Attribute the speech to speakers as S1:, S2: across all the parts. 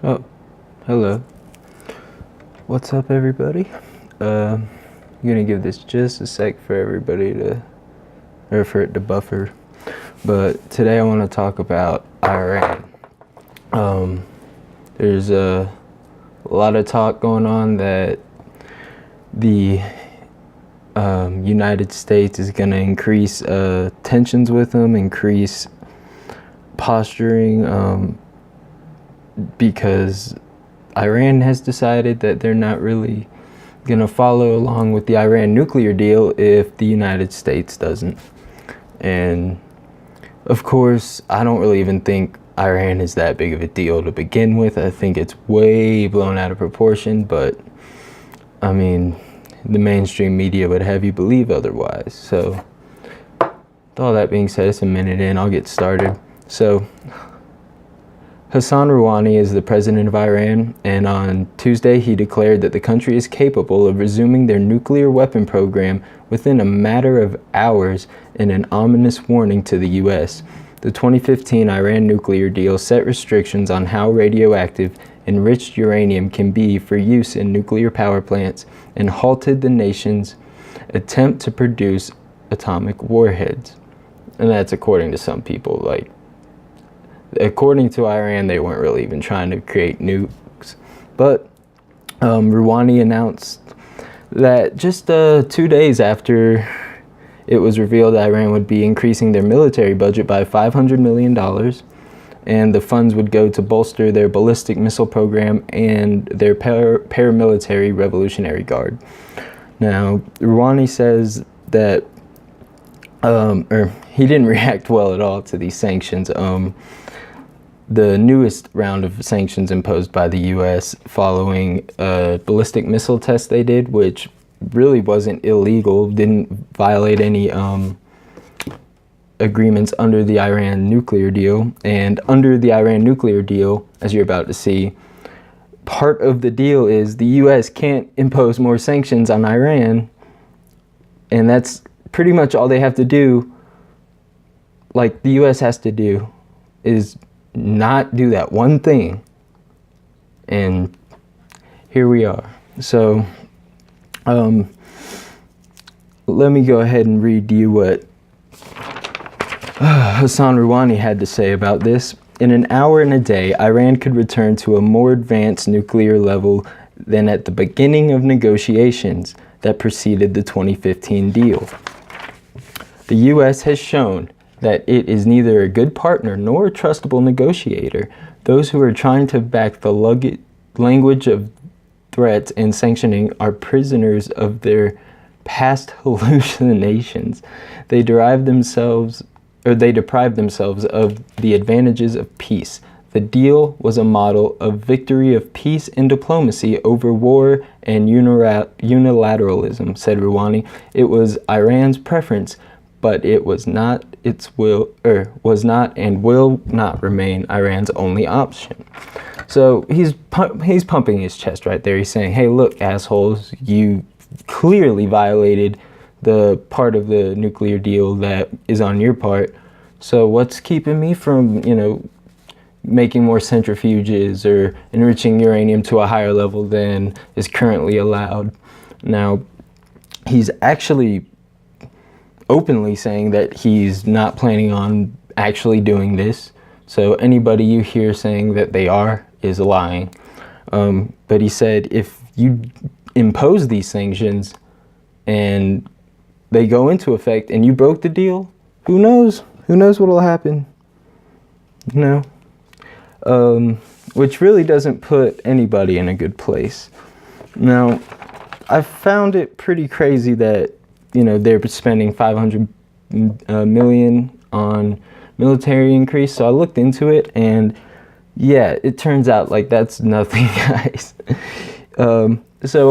S1: Oh, hello. What's up, everybody? I'm gonna give this just a sec for everybody or for it to buffer. But today I want to talk about Iran. There's a lot of talk going on that the United States is gonna increase tensions with them, increase posturing, because Iran has decided that they're not really going to follow along with the Iran nuclear deal if the United States doesn't. And of course, I don't really even think Iran is that big of a deal to begin with. I think it's way blown out of proportion, but I mean, the mainstream media would have you believe otherwise. So with all that being said, it's a minute in, I'll get started. So Hassan Rouhani is the president of Iran, and on Tuesday he declared that the country is capable of resuming their nuclear weapon program within a matter of hours in an ominous warning to the U.S. The 2015 Iran nuclear deal set restrictions on how radioactive enriched uranium can be for use in nuclear power plants and halted the nation's attempt to produce atomic warheads. And that's according to some people. According to Iran, they weren't really even trying to create nukes. But Rouhani announced that just 2 days after it was revealed Iran would be increasing their military budget by $500 million, and the funds would go to bolster their ballistic missile program and their paramilitary Revolutionary Guard. Now, Rouhani says that, he didn't react well at all to these sanctions. The newest round of sanctions imposed by the U.S. following a ballistic missile test they did, which really wasn't illegal, didn't violate any agreements under the Iran nuclear deal. And under the Iran nuclear deal, as you're about to see, part of the deal is the U.S. can't impose more sanctions on Iran, and that's pretty much all they have to do. Like, the U.S. has to do is not do that one thing, and here we are. So let me go ahead and read you what Hassan Rouhani had to say about this. In an hour and a day, Iran could return to a more advanced nuclear level than at the beginning of negotiations that preceded the 2015 deal. The U.S. has shown that it is neither a good partner nor a trustable negotiator. Those who are trying to back the language of threats and sanctioning are prisoners of their past hallucinations. They deprive themselves of the advantages of peace. The deal was a model of victory of peace and diplomacy over war and unilateralism, said Rouhani. It was Iran's preference, but it was not and will not remain Iran's only option. So he's pumping his chest right there. He's saying, hey, look, assholes, you clearly violated the part of the nuclear deal that is on your part. So what's keeping me from, making more centrifuges or enriching uranium to a higher level than is currently allowed? Now, he's actually openly saying that he's not planning on actually doing this. So anybody you hear saying that they are is lying. But he said if you impose these sanctions and they go into effect and you broke the deal, who knows? Who knows what will happen? Which really doesn't put anybody in a good place. Now, I found it pretty crazy that they're spending $500 million on military increase. So I looked into it, and yeah, it turns out like that's nothing, guys. So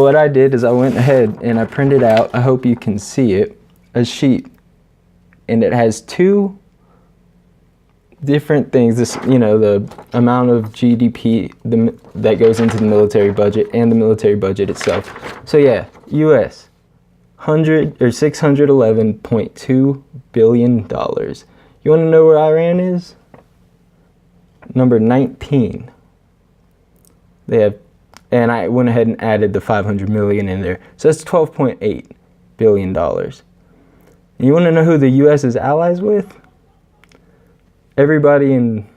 S1: what I did is I went ahead and I printed out, I hope you can see it, a sheet, and it has two different things. This, the amount of GDP that goes into the military budget and the military budget itself. So yeah, U.S. $611.2 billion. You want to know where Iran is? Number 19. They have, and I went ahead and added the 500 million in there. So that's $12.8 billion. And you want to know who the U.S. is allies with? Everybody in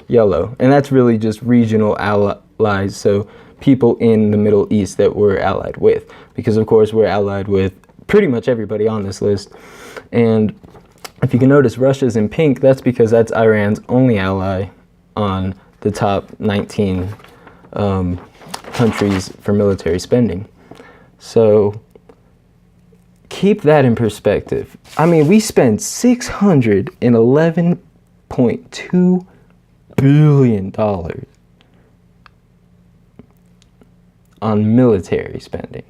S1: yellow. And that's really just regional allies. So people in the Middle East that we're allied with. Because, of course, we're allied with pretty much everybody on this list. And if you can notice, Russia's in pink. That's because that's Iran's only ally on the top 19 countries for military spending. So keep that in perspective. I mean, we spend $611.2 billion on military spending.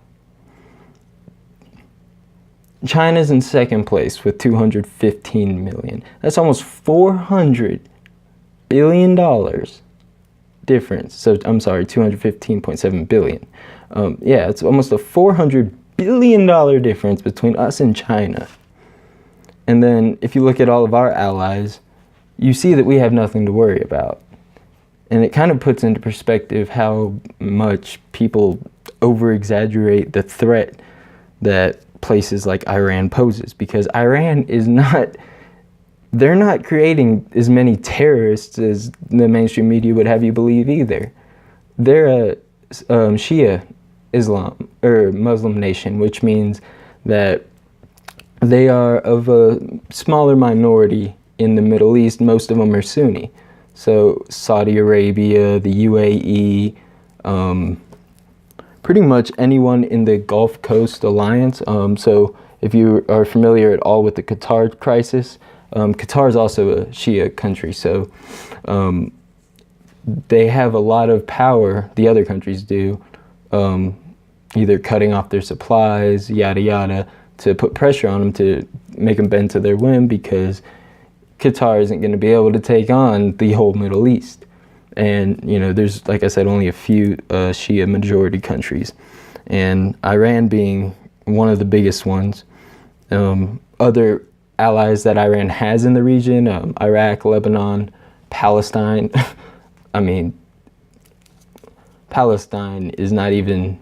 S1: China's in second place with 215 million. That's almost $400 billion difference. So I'm sorry, 215.7 billion. Yeah, it's almost a $400 billion difference between us and China. And then if you look at all of our allies, you see that we have nothing to worry about. And it kind of puts into perspective how much people over-exaggerate the threat that places like Iran poses, because Iran is not, they're not creating as many terrorists as the mainstream media would have you believe either. They're a Shia Islam or Muslim nation, which means that they are of a smaller minority in the Middle East. Most of them are Sunni. So Saudi Arabia, the UAE, pretty much anyone in the Gulf Coast Alliance. So if you are familiar at all with the Qatar crisis, Qatar is also a Shia country. So they have a lot of power, the other countries do, either cutting off their supplies, yada yada, to put pressure on them to make them bend to their whim, because Qatar isn't going to be able to take on the whole Middle East. And, you know, there's, like I said, only a few Shia majority countries. And Iran being one of the biggest ones. Other allies that Iran has in the region, Iraq, Lebanon, Palestine. I mean, Palestine is not even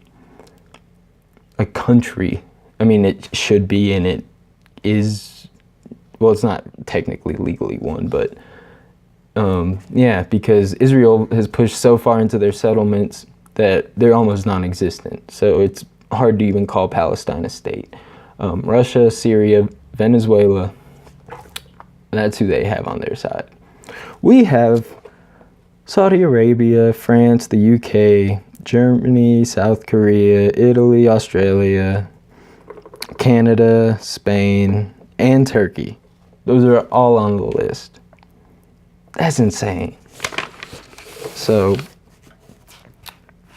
S1: a country. I mean, it should be, and it is, well, it's not technically legally one, but yeah, because Israel has pushed so far into their settlements that they're almost non-existent. So it's hard to even call Palestine a state. Russia, Syria, Venezuela, that's who they have on their side. We have Saudi Arabia, France, the UK, Germany, South Korea, Italy, Australia, Canada, Spain, and Turkey. Those are all on the list. That's insane. So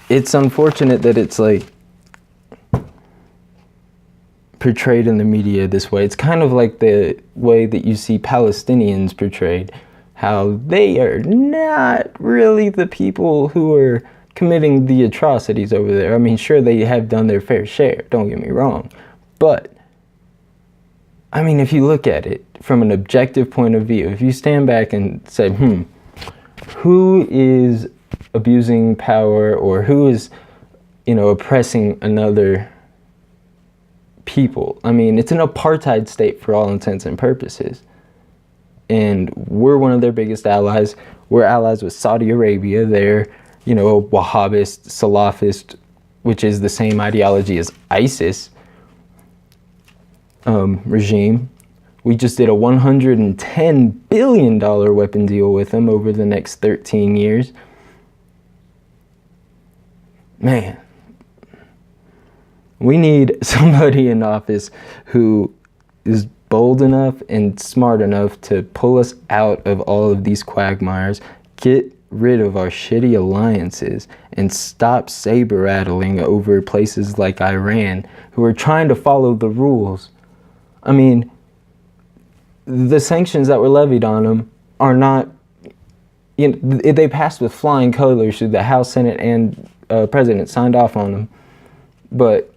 S1: it's unfortunate that it's like portrayed in the media this way. It's kind of like the way that you see Palestinians portrayed, how they are not really the people who are committing the atrocities over there. I mean, sure, they have done their fair share, don't get me wrong, but I mean, if you look at it from an objective point of view, if you stand back and say, who is abusing power, or who is, you know, oppressing another people? I mean, it's an apartheid state for all intents and purposes. And we're one of their biggest allies. We're allies with Saudi Arabia. They're, you know, a Wahhabist, Salafist, which is the same ideology as ISIS regime. We just did a $110 billion weapon deal with them over the next 13 years. Man, we need somebody in office who is bold enough and smart enough to pull us out of all of these quagmires, get rid of our shitty alliances, and stop saber rattling over places like Iran, who are trying to follow the rules. I mean, the sanctions that were levied on them are not, you know, they passed with flying colors. The House, Senate, and President signed off on them. But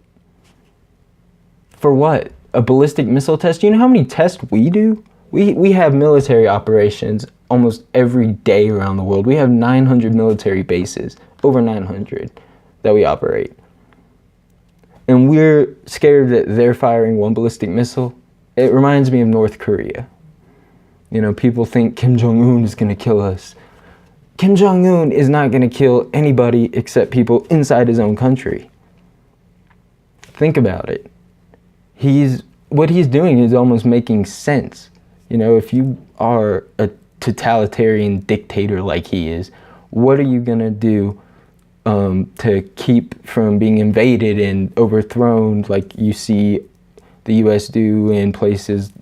S1: for what? A ballistic missile test? You know how many tests we do? We have military operations almost every day around the world. We have 900 military bases, over 900, that we operate. And we're scared that they're firing one ballistic missile. It reminds me of North Korea. You know, people think Kim Jong-un is going to kill us. Kim Jong-un is not going to kill anybody except people inside his own country. Think about it. What he's doing is almost making sense. You know, if you are a totalitarian dictator like he is, what are you going to do to keep from being invaded and overthrown like you see the U.S. do in places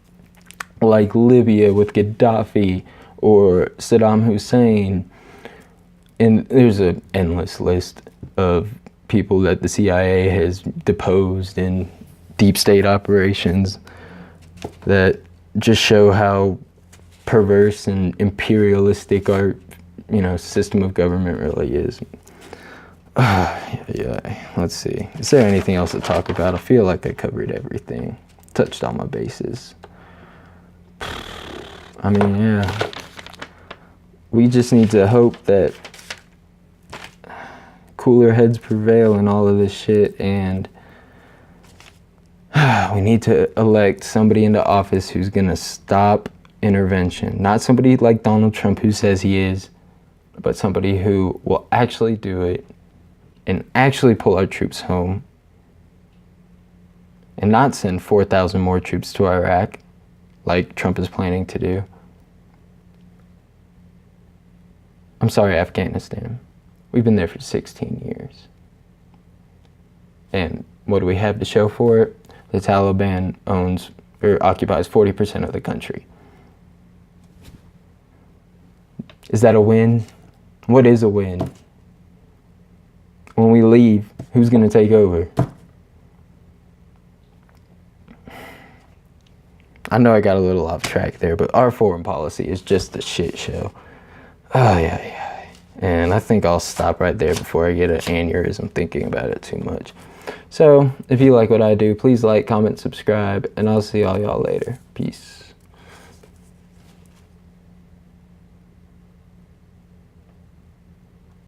S1: like Libya with Gaddafi or Saddam Hussein? And there's an endless list of people that the CIA has deposed in deep state operations that just show how perverse and imperialistic our, system of government really is. Yeah, let's see. Is there anything else to talk about? I feel like I covered everything. Touched all my bases. I mean, yeah. We just need to hope that cooler heads prevail in all of this shit, and we need to elect somebody into office who's gonna stop intervention. Not somebody like Donald Trump who says he is, but somebody who will actually do it and actually pull our troops home and not send 4,000 more troops to Iraq like Trump is planning to do. I'm sorry, Afghanistan. We've been there for 16 years. And what do we have to show for it? The Taliban owns or occupies 40% of the country. Is that a win? What is a win? When we leave, who's going to take over? I know I got a little off track there, but our foreign policy is just a shit show. Oh, yeah. And I think I'll stop right there before I get an aneurysm thinking about it too much. So, if you like what I do, please like, comment, subscribe, and I'll see all y'all later. Peace.